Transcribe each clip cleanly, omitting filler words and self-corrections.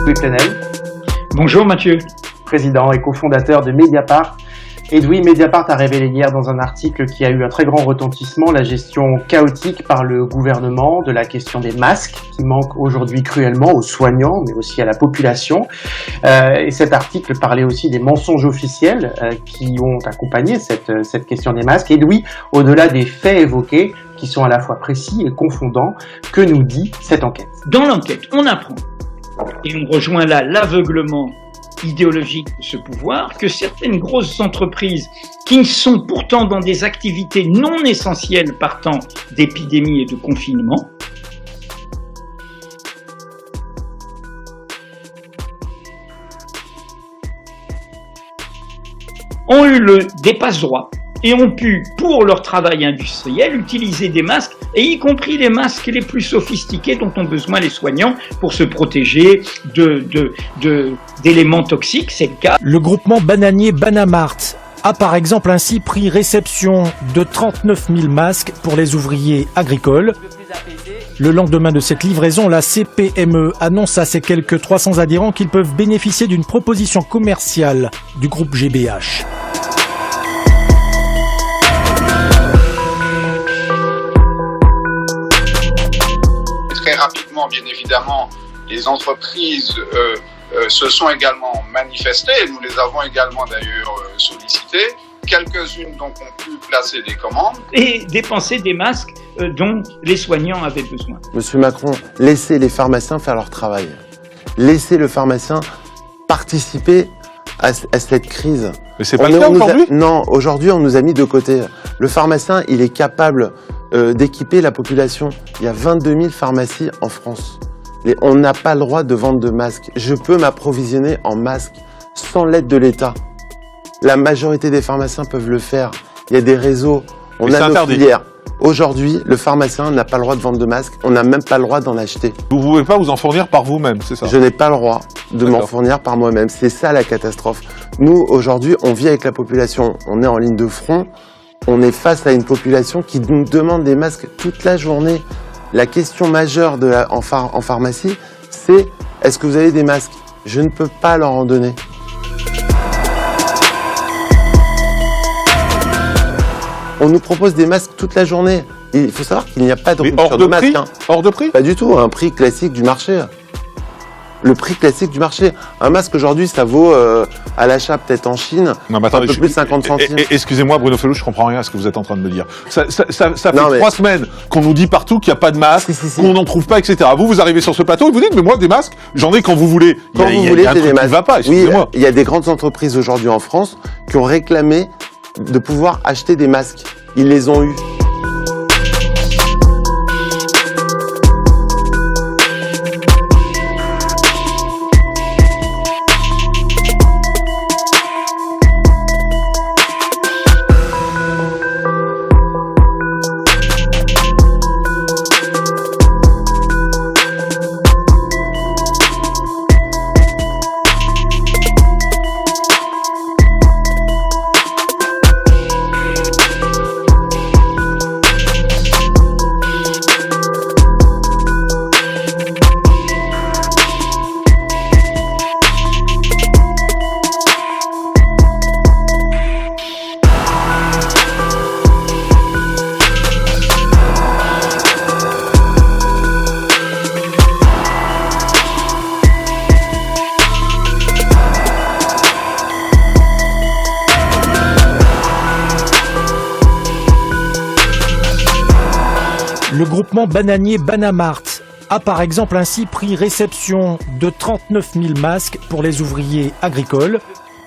Edoui Plenel. Bonjour Mathieu. Président et cofondateur de Mediapart. Edoui, Mediapart a révélé hier dans un article qui a eu un très grand retentissement la gestion chaotique par le gouvernement de la question des masques qui manquent aujourd'hui cruellement aux soignants mais aussi à la population. Et cet article parlait aussi des mensonges officiels qui ont accompagné cette question des masques. Edoui, au-delà des faits évoqués qui sont à la fois précis et confondants, que nous dit cette enquête ? Dans l'enquête, on apprend, et on rejoint là l'aveuglement idéologique de ce pouvoir, que certaines grosses entreprises qui sont pourtant dans des activités non essentielles par temps d'épidémie et de confinement ont eu le dépasse-droit et ont pu, pour leur travail industriel, utiliser des masques, et y compris les masques les plus sophistiqués dont ont besoin les soignants pour se protéger d'éléments toxiques, c'est le cas. Le groupement bananier Banamart a par exemple ainsi pris réception de 39 000 masques pour les ouvriers agricoles. Le lendemain de cette livraison, la CPME annonce à ses quelques 300 adhérents qu'ils peuvent bénéficier d'une proposition commerciale du groupe GBH. Très rapidement, bien évidemment, les entreprises se sont également manifestées, et nous les avons également d'ailleurs sollicitées. Quelques-unes donc ont pu placer des commandes. Et dépenser des masques dont les soignants avaient besoin. Monsieur Macron, laissez les pharmaciens faire leur travail. Laissez le pharmacien participer à cette crise. Mais c'est pas le cas aujourd'hui ? Non, aujourd'hui on nous a mis de côté. Le pharmacien, il est capable d'équiper la population. Il y a 22 000 pharmacies en France. On n'a pas le droit de vendre de masques. Je peux m'approvisionner en masques sans l'aide de l'État. La majorité des pharmaciens peuvent le faire. Il y a des réseaux, on a nos filières. Aujourd'hui, le pharmacien n'a pas le droit de vendre de masques. On n'a même pas le droit d'en acheter. Vous ne pouvez pas vous en fournir par vous-même, c'est ça ? Je n'ai pas le droit de m'en fournir par moi-même. C'est ça la catastrophe. Nous, aujourd'hui, on vit avec la population. On est en ligne de front. On est face à une population qui nous demande des masques toute la journée. La question majeure en pharmacie, c'est est-ce que vous avez des masques ? Je ne peux pas leur en donner. On nous propose des masques toute la journée. Il faut savoir qu'il n'y a pas de rupture de masque. Hors de prix ? Pas du tout, un prix classique du marché. Le prix classique du marché. Un masque aujourd'hui, ça vaut à l'achat peut-être en Chine, un peu plus de 50 centimes. Excusez-moi Bruno Felloux, je comprends rien à ce que vous êtes en train de me dire. Ça fait 3 semaines qu'on nous dit partout qu'il n'y a pas de masque, qu'on n'en trouve pas, etc. Vous arrivez sur ce plateau et vous dites, mais moi des masques, j'en ai quand vous voulez. Quand vous voulez, c'est des masques. Va pas, excusez-moi. Oui, il y a des grandes entreprises aujourd'hui en France qui ont réclamé de pouvoir acheter des masques. Ils les ont eus. Le groupement bananier Banamart a par exemple ainsi pris réception de 39 000 masques pour les ouvriers agricoles.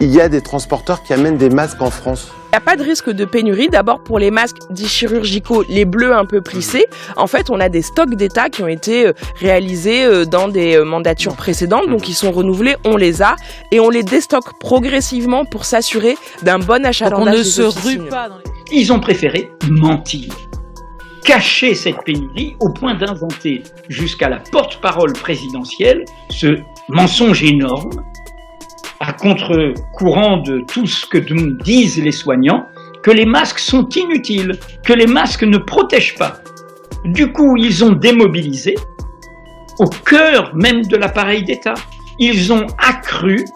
Il y a des transporteurs qui amènent des masques en France. Il n'y a pas de risque de pénurie. D'abord, pour les masques dits chirurgicaux, les bleus un peu plissés, en fait, on a des stocks d'État qui ont été réalisés dans des mandatures précédentes, donc ils sont renouvelés, on les a, et on les déstocke progressivement pour s'assurer d'un bon achalandage des officines. Ils ont préféré mentir. Cacher cette pénurie au point d'inventer jusqu'à la porte-parole présidentielle ce mensonge énorme à contre-courant de tout ce que nous disent les soignants, que les masques sont inutiles, que les masques ne protègent pas. Du coup, ils ont démobilisé au cœur même de l'appareil d'État. ils ont accru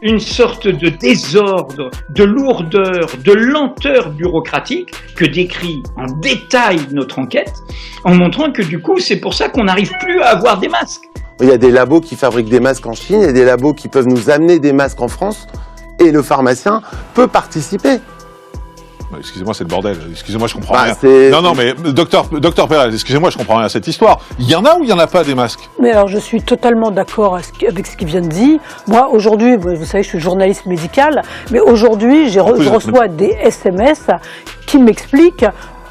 une sorte de désordre, de lourdeur, de lenteur bureaucratique que décrit en détail notre enquête, en montrant que du coup, c'est pour ça qu'on n'arrive plus à avoir des masques. Il y a des labos qui fabriquent des masques en Chine, il y a des labos qui peuvent nous amener des masques en France, et le pharmacien peut participer. Excusez-moi, c'est le bordel. Excusez-moi, je comprends rien. Non, mais docteur Pérez, excusez-moi, je comprends rien à cette histoire. Il y en a ou il y en a pas des masques? Mais alors, je suis totalement d'accord avec ce qu'il vient de dire. Moi, aujourd'hui, vous savez, je suis journaliste médical, mais aujourd'hui, je reçois des SMS qui m'expliquent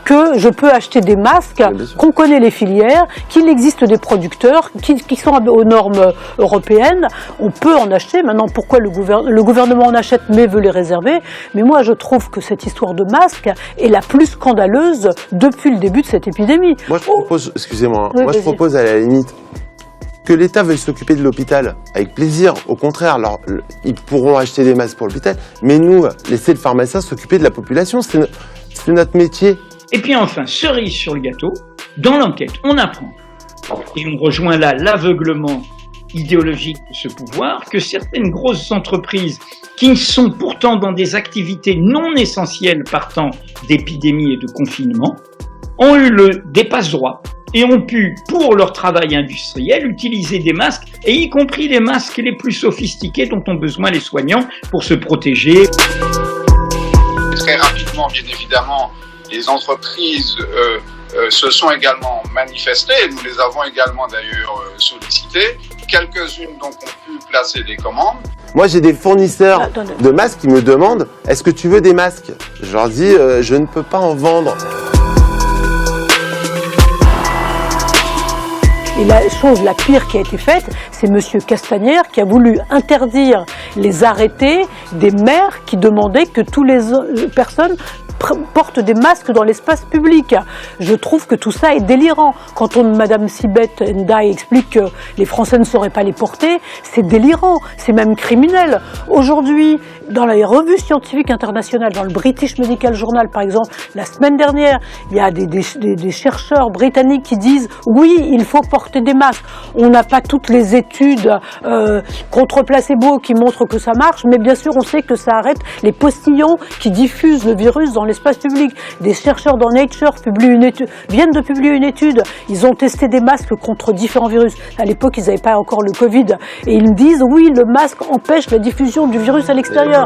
que je peux acheter des masques, qu'on connaît les filières, qu'il existe des producteurs qui sont aux normes européennes. On peut en acheter. Maintenant, pourquoi le gouvernement en achète mais veut les réserver? Mais moi, je trouve que cette histoire de masques est la plus scandaleuse depuis le début de cette épidémie. Moi, je propose, excusez-moi, je propose à la limite que l'État veuille s'occuper de l'hôpital avec plaisir. Au contraire, alors, ils pourront acheter des masques pour l'hôpital, mais nous, laisser le pharmacien s'occuper de la population, c'est notre métier. Et puis enfin, cerise sur le gâteau, dans l'enquête, on apprend, et on rejoint là l'aveuglement idéologique de ce pouvoir, que certaines grosses entreprises qui sont pourtant dans des activités non essentielles partant d'épidémies et de confinement, ont eu des passe-droits et ont pu, pour leur travail industriel, utiliser des masques, et y compris les masques les plus sophistiqués dont ont besoin les soignants pour se protéger. Très rapidement, bien évidemment, les entreprises se sont également manifestées, et nous les avons également d'ailleurs sollicitées. Quelques-unes donc ont pu placer des commandes. Moi, j'ai des fournisseurs de masques qui me demandent « Est-ce que tu veux des masques ?» Je leur dis « Je ne peux pas en vendre. » Et la chose la pire qui a été faite, c'est Monsieur Castaner qui a voulu interdire les arrêtés des maires qui demandaient que toutes les personnes portent des masques dans l'espace public. Je trouve que tout ça est délirant. Quand Madame Sibeth Ndiaye explique que les Français ne sauraient pas les porter, c'est délirant, c'est même criminel. Aujourd'hui, dans les revues scientifiques internationales, dans le British Medical Journal par exemple, la semaine dernière, il y a des chercheurs britanniques qui disent oui, il faut porter des masques. On n'a pas toutes les études contre placebo qui montrent que ça marche, mais bien sûr on sait que ça arrête les postillons qui diffusent le virus dans l'espace public. Des chercheurs dans Nature viennent de publier une étude. Ils ont testé des masques contre différents virus. À l'époque, ils n'avaient pas encore le Covid. Et ils me disent, oui, le masque empêche la diffusion du virus à l'extérieur.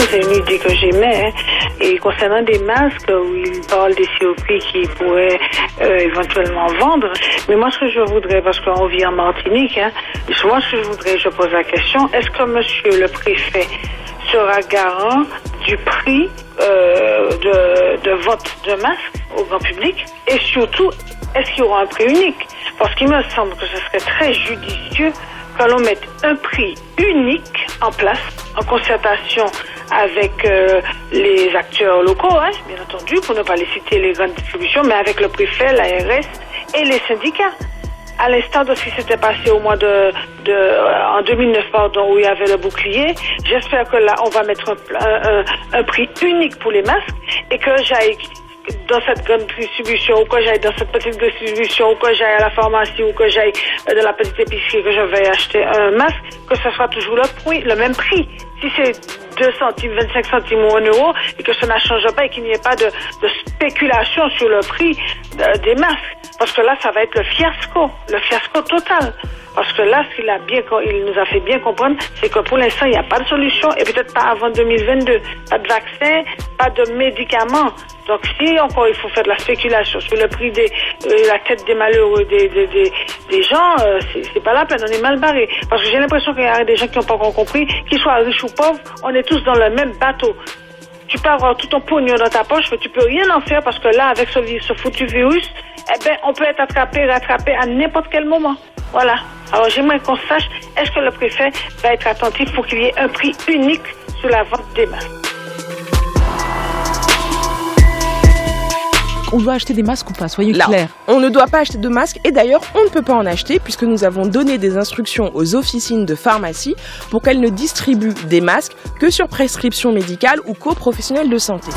C'est une idée que j'aimais. Et concernant des masques, où il parle des surpris qui pourraient éventuellement vendre. Mais moi, ce que je voudrais, parce qu'on vit en Martinique, moi, ce que je voudrais, je pose la question, est-ce que monsieur le préfet sera garant du prix de vente de masques au grand public? Et surtout, est-ce qu'il y aura un prix unique? Parce qu'il me semble que ce serait très judicieux que l'on mette un prix unique en place, en concertation avec les acteurs locaux, bien entendu, pour ne pas les citer les grandes distributions, mais avec le préfet, l'ARS et les syndicats. À l'instar de ce qui s'était passé au mois en 2009, où il y avait le bouclier, j'espère que là, on va mettre un prix unique pour les masques et que j'aille dans cette grande distribution, ou que j'aille dans cette petite distribution, ou que j'aille à la pharmacie, ou que j'aille dans la petite épicerie, que je vais acheter un masque, que ce soit toujours le même prix. Si c'est 2 centimes, 25 centimes ou 1 euro, et que ça ne change pas et qu'il n'y ait pas de spéculation sur le prix des masques. Parce que là, ça va être le fiasco total. Parce que là, il nous a fait bien comprendre, c'est que pour l'instant, il n'y a pas de solution, et peut-être pas avant 2022. Pas de vaccin, pas de médicaments. Donc si encore il faut faire de la spéculation sur le prix la tête des malheureux des gens, c'est pas la peine, on est mal barré. Parce que j'ai l'impression qu'il y a des gens qui n'ont pas encore compris, qu'ils soient riches ou pauvres, on est tous dans le même bateau. Tu peux avoir tout ton pognon dans ta poche, mais tu peux rien en faire parce que là, avec ce foutu virus, on peut être rattrapé à n'importe quel moment. Voilà. Alors j'aimerais qu'on sache, est-ce que le préfet va être attentif pour qu'il y ait un prix unique sur la vente des masques? on doit acheter des masques ou pas? Soyez clairs. On ne doit pas acheter de masques et d'ailleurs, on ne peut pas en acheter puisque nous avons donné des instructions aux officines de pharmacie pour qu'elles ne distribuent des masques que sur prescription médicale ou qu'aux professionnels de santé.